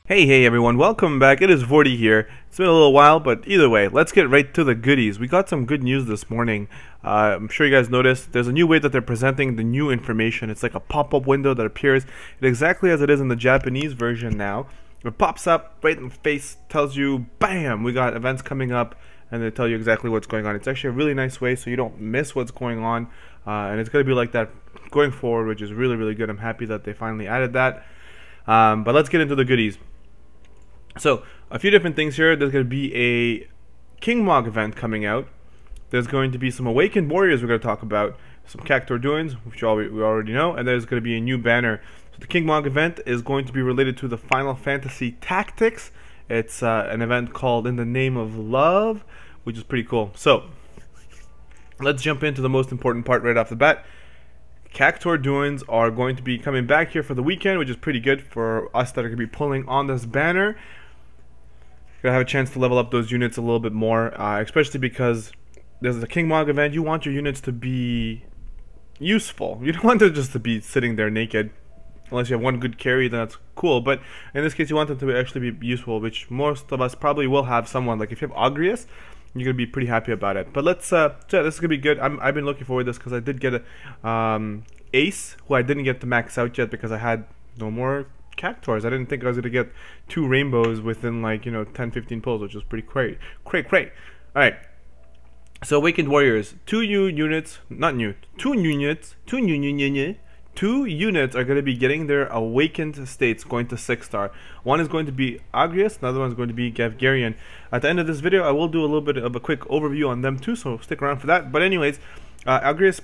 Hey everyone, welcome back. It is Vortie here. It's been a little while, but either way, let's get right to the goodies. We got some good news this morning. I'm sure you guys noticed there's a new way that they're presenting the new information. It's like a pop-up window that appears exactly as it is in the Japanese version now. It pops up right in the face, tells you, bam, we got events coming up, and they tell you exactly what's going on. It's actually a really nice way so you don't miss what's going on, and it's going to be like that going forward, which is really good. I'm happy that they finally added that. But let's get into the goodies. So, a few different things here. There's going to be a King Mog event coming out. There's going to be some Awakened Warriors we're going to talk about. Some Cactuar Doings, which we already know. And there's going to be a new banner. So the King Mog event is going to be related to the Final Fantasy Tactics. It's an event called In the Name of Love, which is pretty cool. So, let's jump into the most important part right off the bat. Cactuar Doings are going to be coming back here for the weekend, which is pretty good for us that are going to be pulling on this banner. Gonna have a chance to level up those units a little bit more, especially because there's a King Mog event. You want your units to be useful. You don't want them just to be sitting there naked. Unless you have one good carry, then that's cool. But in this case, you want them to actually be useful, which most of us probably will have someone. Like if you have Agrius, you're gonna be pretty happy about it. But let's yeah, this is gonna be good. I've been looking forward to this because I did get a Ace, who I didn't get to max out yet because I had no more Cactuars. I didn't think I was gonna get 2 rainbows within like 10-15 pulls, which was pretty great. Alright, so Awakened Warriors, 2 units are going to be getting their Awakened states going to 6-star. One is going to be Agrius, another one is going to be Gavgarian. At the end of this video I will do a little bit of a quick overview on them too, so stick around for that. But anyways, Agrius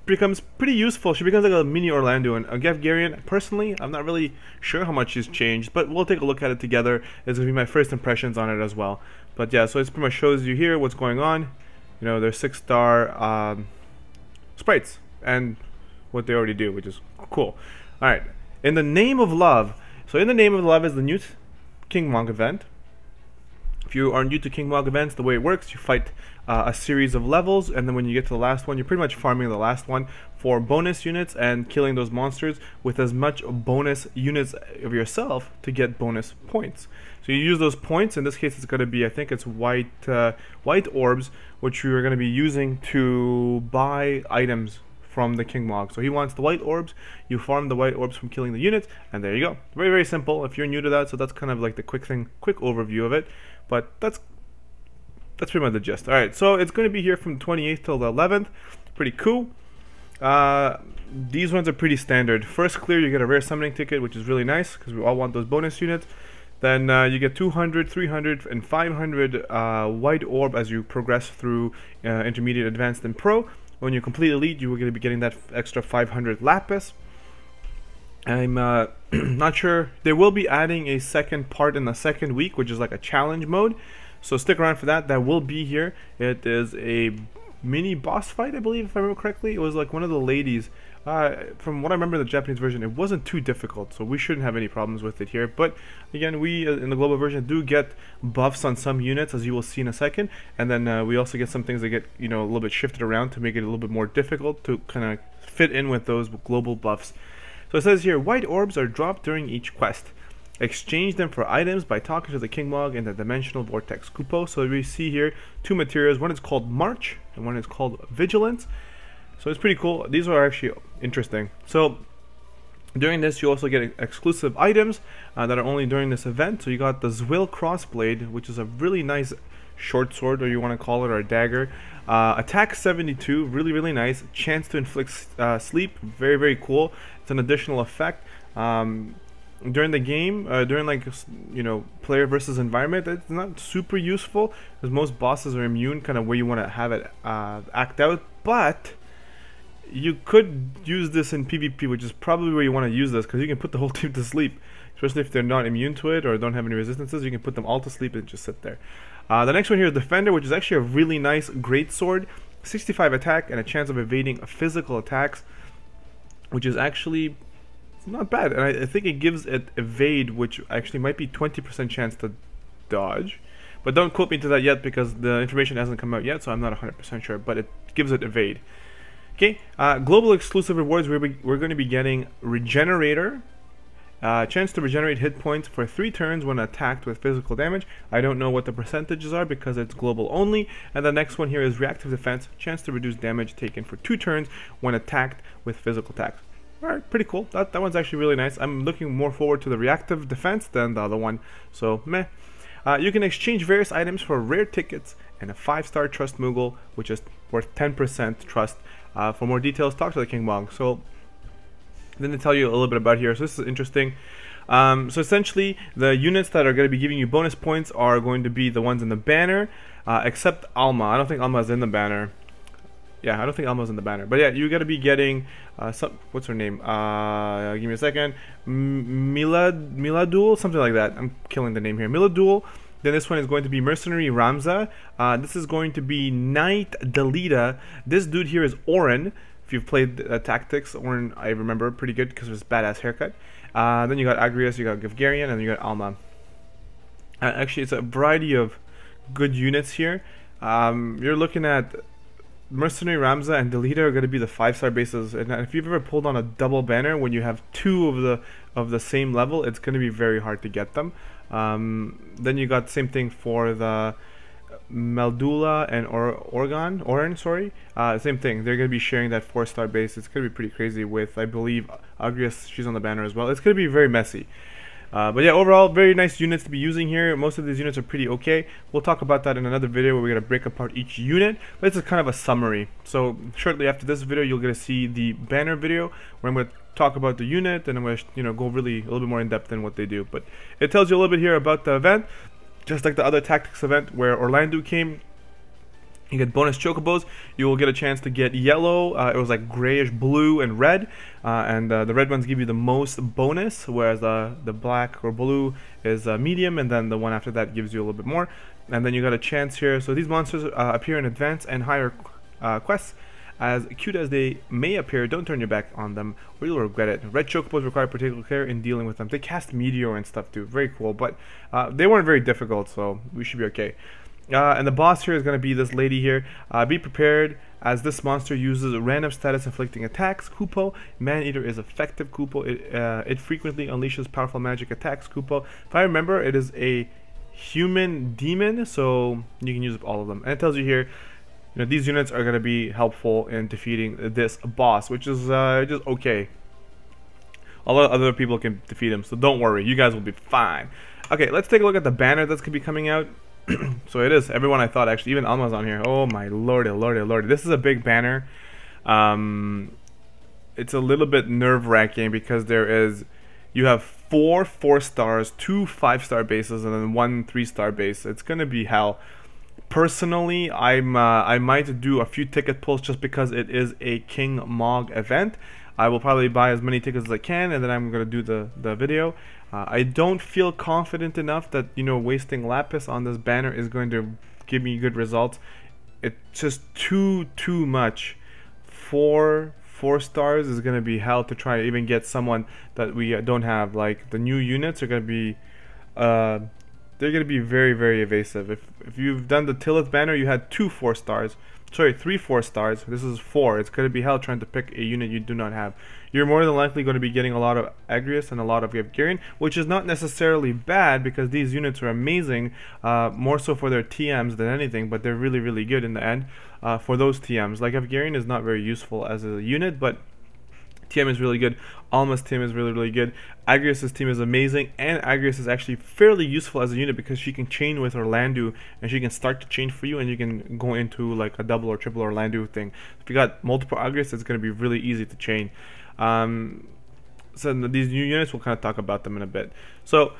becomes pretty useful. She becomes like a mini Orlando, and Gavgarian, personally, I'm not really sure how much she's changed, but we'll take a look at it together. It's going to be my first impressions on it as well. But yeah, so it pretty much shows you here what's going on. They're 6-star sprites, and what they already do, which is cool. Alright, In the Name of Love. So In the Name of Love is the new King Mog event. If you are new to King Mog events, the way it works, you fight a series of levels, and then when you get to the last one, you're pretty much farming the last one for bonus units and killing those monsters with as much bonus units of yourself to get bonus points. So you use those points. In this case, it's going to be, I think it's white orbs, which you're going to be using to buy items from the King Mog. So he wants the white orbs, you farm the white orbs from killing the units, and there you go. Very simple if you're new to that. So that's kind of like the quick overview of it. But that's pretty much the gist. Alright, so it's going to be here from the 28th till the 11th. Pretty cool. These ones are pretty standard. First clear, you get a rare summoning ticket, which is really nice because we all want those bonus units. Then you get 200, 300, and 500 white orb as you progress through intermediate, advanced, and pro. When you complete elite, you are going to be getting that extra 500 lapis. I'm not sure. They will be adding a second part in the second week, which is like a challenge mode. So stick around for that. That will be here. It is a mini boss fight, I believe, if I remember correctly. It was like one of the ladies. From what I remember in the Japanese version, it wasn't too difficult, so we shouldn't have any problems with it here. But again, we in the global version do get buffs on some units, as you will see in a second, and then we also get some things that get a little bit shifted around to make it a little bit more difficult to kind of fit in with those global buffs. So it says here, white orbs are dropped during each quest. Exchange them for items by talking to the King Mog in the Dimensional Vortex Cupo. So we see here 2 materials. One is called March, and one is called Vigilance. So it's pretty cool. These are actually interesting. So during this, you also get exclusive items that are only during this event. So you got the Zwill Crossblade, which is a really nice short sword, or you want to call it, or a dagger. Attack 72, really nice. Chance to inflict sleep, very cool. It's an additional effect. During the game, during like player versus environment, it's not super useful because most bosses are immune, kind of where you want to have it act out. But you could use this in PvP, which is probably where you want to use this, because you can put the whole team to sleep, especially if they're not immune to it or don't have any resistances. You can put them all to sleep and just sit there. The next one here is Defender, which is actually a really nice great sword, 65 attack and a chance of evading physical attacks, which is actually not bad. And I think it gives it evade, which actually might be 20% chance to dodge, but don't quote me to that yet because the information hasn't come out yet, so I'm not 100% sure, but it gives it evade. Okay, global exclusive rewards, we're going to be getting Regenerator Chance to regenerate hit points for 3 turns when attacked with physical damage. I don't know what the percentages are because it's global only. And the next one here is reactive defense. Chance to reduce damage taken for 2 turns when attacked with physical attacks. Alright, pretty cool. That one's actually really nice. I'm looking more forward to the reactive defense than the other one. So, meh. You can exchange various items for rare tickets and a 5-star trust Moogle, which is worth 10% trust. For more details, talk to the King Mog. So, then they tell you a little bit about here. So this is interesting. So essentially, the units that are going to be giving you bonus points are going to be the ones in the banner, except Alma. I don't think Alma is in the banner. Yeah, I don't think Alma's in the banner. But yeah, you're going to be getting what's her name? Give me a second. Miladul, something like that. I'm killing the name here. Miladul. Then this one is going to be Mercenary Ramza. This is going to be Knight Delita. This dude here is Orin. If you've played Tactics, Orin, I remember pretty good because of his badass haircut. Then you got Agrias, you got Gavgarian, and you got Alma. Actually, it's a variety of good units here. You're looking at Mercenary Ramza and Delita are going to be the 5-star bases. And if you've ever pulled on a double banner when you have 2 of the same level, it's going to be very hard to get them. Then you got the same thing for the Meldula and Orin, sorry. Same thing. They're going to be sharing that 4-star base. It's going to be pretty crazy with, I believe, Agrias, she's on the banner as well. It's going to be very messy. But yeah, overall, very nice units to be using here. Most of these units are pretty okay. We'll talk about that in another video where we're going to break apart each unit. But this is kind of a summary. So shortly after this video, you'll get to see the banner video where I'm going to talk about the unit and I'm going to go really a little bit more in depth in what they do. But it tells you a little bit here about the event. Just like the other Tactics event where Orlando came, you get bonus Chocobos. You will get a chance to get yellow. It was like grayish blue and red. The red ones give you the most bonus, whereas the black or blue is medium, and then the one after that gives you a little bit more. And then you got a chance here. So these monsters appear in advanced and higher quests. As cute as they may appear, don't turn your back on them or you'll regret it. Red Chocobos require particular care in dealing with them. They cast Meteor and stuff too. Very cool, but they weren't very difficult, so we should be okay. And the boss here is going to be this lady here. Be prepared, as this monster uses random status inflicting attacks. Kupo. Man-Eater is effective. Kupo. It frequently unleashes powerful magic attacks. Kupo. If I remember, it is a human demon, so you can use all of them. And it tells you here, these units are going to be helpful in defeating this boss, which is just okay. A lot of other people can defeat him, so don't worry. You guys will be fine. Okay, let's take a look at the banner that's going to be coming out. So it is everyone I thought, actually. Even Alma's on here. Oh my lordy, lordy, lordy. This is a big banner. It's a little bit nerve-wracking because you have 4 4-stars, 2 5-star bases, and then 1 3-star base. It's going to be hell. Personally, I might do a few ticket pulls just because it is a King Mog event. I will probably buy as many tickets as I can, and then I'm going to do the video. I don't feel confident enough that, wasting Lapis on this banner is going to give me good results. It's just too much. 4 4-stars is going to be hell to try to even get someone that we don't have. Like, the new units are going to be... they're going to be very, very evasive. If you've done the Tillith banner, you had 2 4-stars. Sorry, 3 4-stars. This is 4. It's going to be hell trying to pick a unit you do not have. You're more than likely going to be getting a lot of Agrias and a lot of Gavgarian, which is not necessarily bad because these units are amazing, more so for their TMs than anything, but they're really, really good in the end for those TMs. Like, Gavgarian is not very useful as a unit, but TM is really good. Alma's team is really, really good. Agrias' team is amazing, and Agrias is actually fairly useful as a unit because she can chain with Orlando, and she can start to chain for you, and you can go into like a double or triple Orlando thing. If you got multiple Agrias, it's going to be really easy to chain. So these new units, we'll kind of talk about them in a bit. So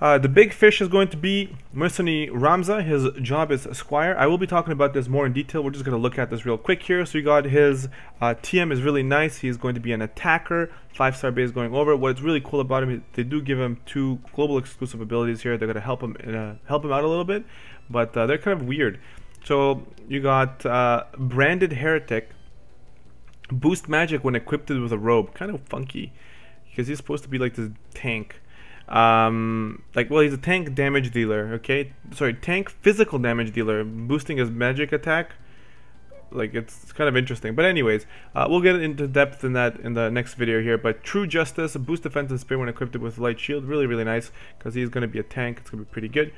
the big fish is going to be Mercenary Ramza. His job is Squire. I will be talking about this more in detail. We're just going to look at this real quick here. So you got his TM is really nice. He's going to be an attacker, 5-star base going over. What's really cool about him is they do give him 2 global exclusive abilities here. They're going to help him out a little bit, but they're kind of weird. So you got Branded Heretic. Boost magic when equipped with a robe. Kind of funky because he's supposed to be like this tank. Well, he's a tank damage dealer, okay? Sorry, tank physical damage dealer, boosting his magic attack. like it's kind of interesting. But anyways, we'll get into depth in that in the next video here. But True Justice, boost defense and spirit when equipped with light shield, really nice, because he's going to be a tank. It's going to be pretty good.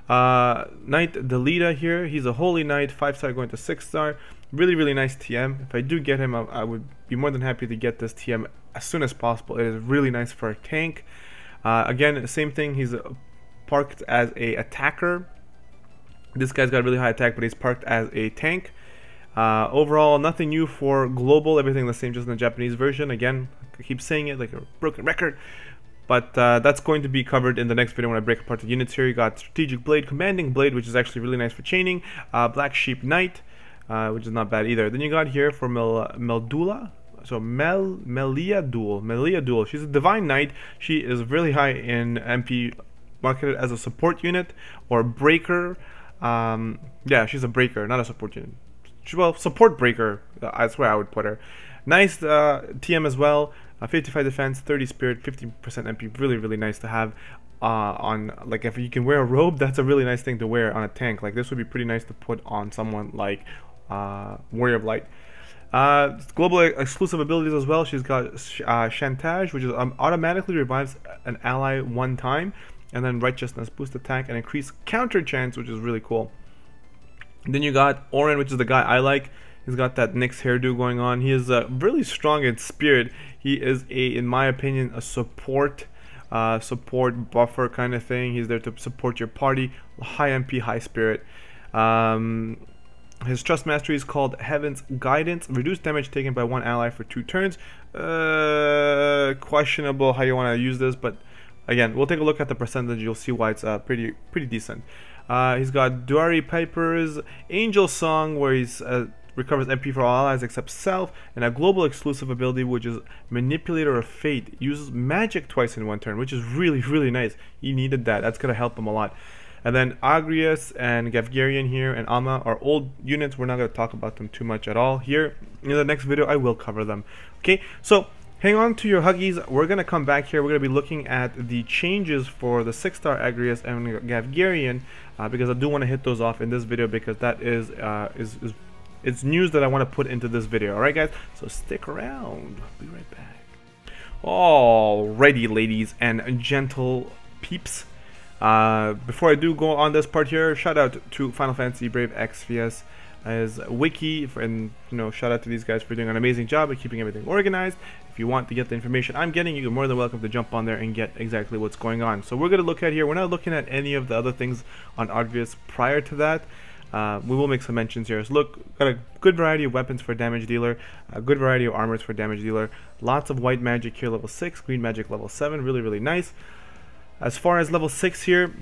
Knight Delita here, he's a holy knight, 5-star going to 6-star, really nice TM. If I do get him, I would be more than happy to get this TM as soon as possible. It is really nice for a tank. Again, same thing, he's parked as a attacker. This guy's got really high attack, but he's parked as a tank. Overall, nothing new for global, everything the same, just in the Japanese version. Again, I keep saying it like a broken record. But that's going to be covered in the next video when I break apart the units here. You got Strategic Blade, Commanding Blade, which is actually really nice for chaining. Black Sheep Knight, which is not bad either. Then you got here for Meldula. So Melia Duel. She's a Divine Knight. She is really high in MP, marketed as a support unit or breaker. Yeah, she's a breaker, not a support unit. Well, support breaker, that's where I would put her. Nice TM as well. 55 defense, 30 spirit, 50% MP. Really nice to have on, like, if you can wear a robe, that's a really nice thing to wear on a tank. Like, this would be pretty nice to put on someone like Warrior of Light. Global exclusive abilities as well. She's got Chantage, which is automatically revives an ally 1 time, and then Righteousness, boost attack and increase counter chance, which is really cool. Then you got Oren, which is the guy I like. He's got that Nyx hairdo going on. He is really strong in spirit. He is in my opinion, a support buffer kind of thing. He's there to support your party. High MP, high spirit. His trust mastery is called Heaven's Guidance. Reduce damage taken by 1 ally for 2 turns. Questionable how you want to use this, but again, we'll take a look at the percentage. You'll see why it's pretty decent. He's got Duari Piper's Angel Song, where he's recovers MP for all allies except self, and a global exclusive ability which is Manipulator of Fate. Uses magic twice in 1 turn, which is really nice. He needed that. That's gonna help him a lot. And then Agrius and Gavgarian here and Ama are old units. We're not gonna talk about them too much at all here. In the next video, I will cover them. Okay, so hang on to your huggies. We're gonna come back here. We're gonna be looking at the changes for the 6-star Agrius and Gavgarian, because I do want to hit those off in this video, because that is it's news that I want to put into this video. Alright guys, so stick around. I'll be right back. Alrighty, ladies and gentle peeps. Before I do go on this part here, shout out to Final Fantasy Brave XVS as wiki, and shout out to these guys for doing an amazing job of keeping everything organized. If you want to get the information I'm getting, you're more than welcome to jump on there and get exactly what's going on. So we're going to look at here, we're not looking at any of the other things on Agrius prior to that. We will make some mentions here. So look, got a good variety of weapons for damage dealer, a good variety of armors for damage dealer, lots of white magic here, level 6, green magic level 7, really nice. As far as level 6 here,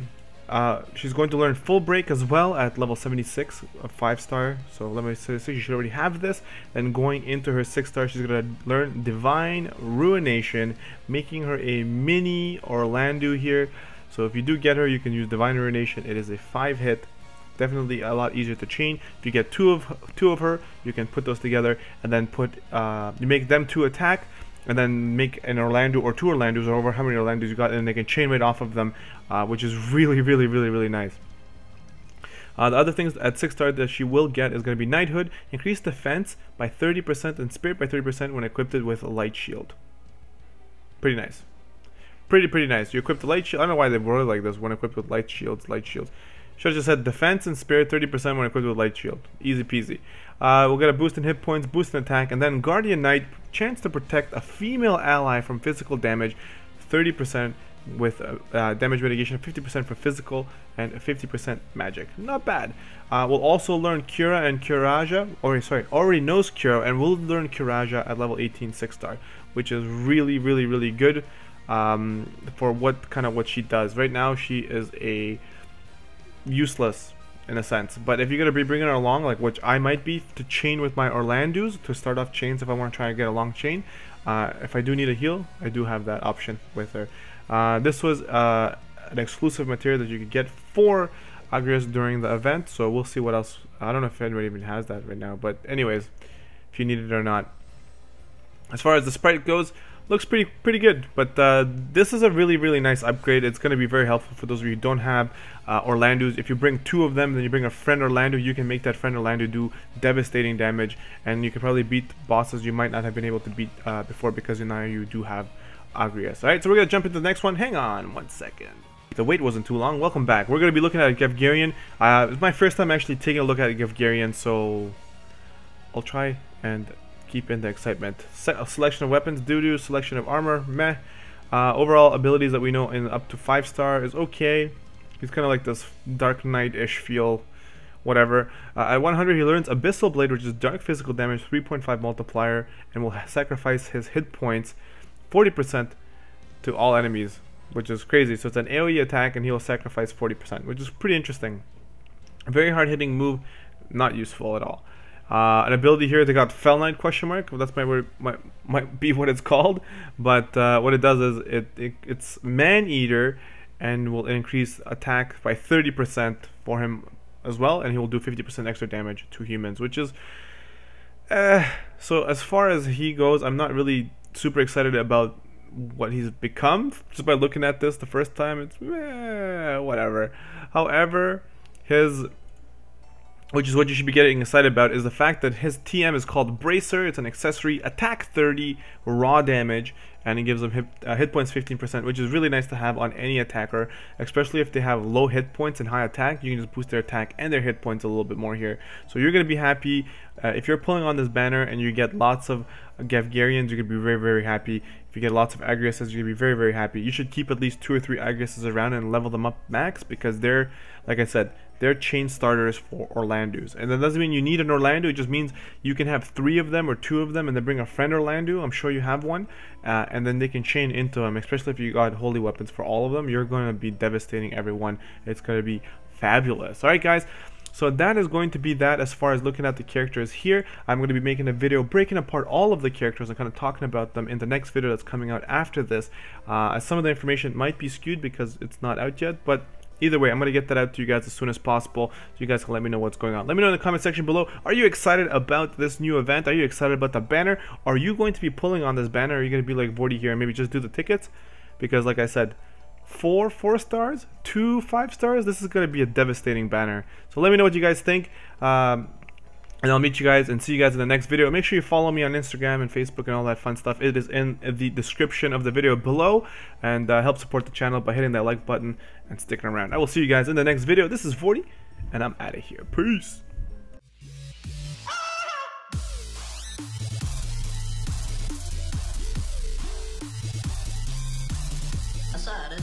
she's going to learn full break as well at level 76, a 5-star. So let me say, she should already have this. Then going into her 6-star, she's going to learn Divine Ruination, making her a mini Orlando here. So if you do get her, you can use Divine Ruination. It is a 5-hit. Definitely a lot easier to chain. If you get two of her, you can put those together and then you make them 2 attack, and then make an Orlando or 2 Orlandos, or over how many Orlandos you got, and they can chain right off of them, which is really nice. The other things at 6-star that she will get is going to be Knighthood, increase defense by 30% and spirit by 30% when equipped with a light shield. Pretty nice. Pretty nice. You equip the light shield. I don't know why they wrote it like this. When equipped with light shields. Should have just said defense and spirit 30% when equipped with light shield. Easy peasy. We'll get a boost in hit points, boost in attack, and then Guardian Knight, chance to protect a female ally from physical damage, 30% with damage mitigation, 50% for physical, and 50% magic. Not bad. We'll also learn Cura and Curaja, already knows Cura, and we'll learn Curaja at level 18 6-star, which is really good for what she does. Right now she is a useless in a sense, but if you're going to be bringing her along, like which I might be, to chain with my Orlandos, to start off chains if I want to try and get a long chain, if I do need a heal, I do have that option with her. This was an exclusive material that you could get for Agrius during the event, so we'll see what else. I don't know if anybody even has that right now, but anyways, if you need it or not. As far as the sprite goes, looks pretty good. But this is a really nice upgrade. It's going to be very helpful for those of you who don't have Orlandos. If you bring 2 of them, then you bring a friend Orlando, you can make that friend Orlando do devastating damage, and you can probably beat bosses you might not have been able to beat before, because now you do have Agrias. Alright, so we're going to jump into the next one. Hang on 1 second. The wait wasn't too long. Welcome back. We're going to be looking at Gevgarian. It's my first time actually taking a look at Gevgarian, so I'll try and keep in the excitement. A selection of weapons, doo-doo. Selection of armor, meh. Overall abilities that we know in up to 5-star is okay. He's kind of like this Dark Knight-ish feel, whatever. At 100 he learns Abyssal Blade, which is dark physical damage, 3.5 multiplier, and will sacrifice his hit points 40% to all enemies, which is crazy. So it's an AoE attack and he'll sacrifice 40%, which is pretty interesting. A very hard hitting move, not useful at all. An ability here, they got Fell Knight ? That's might be what it's called, but what it does is it's Man Eater, and will increase attack by 30% for him as well, and he will do 50% extra damage to humans, which is so as far as he goes, I'm not really super excited about what he's become. Just by looking at this the first time, it's whatever. However, which is what you should be getting excited about, is the fact that his TM is called Bracer. It's an accessory, attack 30, raw damage, and it gives them hit points 15%, which is really nice to have on any attacker, especially if they have low hit points and high attack. You can just boost their attack and their hit points a little bit more here. So you're going to be happy. If you're pulling on this banner and you get lots of Gevgarians, you're going to be very happy. If you get lots of Agriases, you're going to be very happy. You should keep at least 2 or 3 Agriases around and level them up max, because they're, like I said, they're chain starters for Orlandos. And that doesn't mean you need an Orlando, it just means you can have 3 of them or 2 of them and then bring a friend Orlando. I'm sure you have one, and then they can chain into them, especially if you got holy weapons for all of them. You're going to be devastating everyone. It's going to be fabulous. Alright guys, so that is going to be that as far as looking at the characters here. I'm going to be making a video breaking apart all of the characters and kind of talking about them in the next video that's coming out after this. Some of the information might be skewed because it's not out yet, but either way, I'm going to get that out to you guys as soon as possible, so you guys can let me know what's going on. Let me know in the comment section below, are you excited about this new event? Are you excited about the banner? Are you going to be pulling on this banner? Are you going to be like Vortie here and maybe just do the tickets? Because like I said, 4 4-stars, 2 5-stars, this is going to be a devastating banner. So let me know what you guys think. And I'll meet you guys and see you guys in the next video. Make sure you follow me on Instagram and Facebook and all that fun stuff. It is in the description of the video below. And help support the channel by hitting that like button and sticking around. I will see you guys in the next video. This is Vortie, and I'm out of here. Peace. I saw it.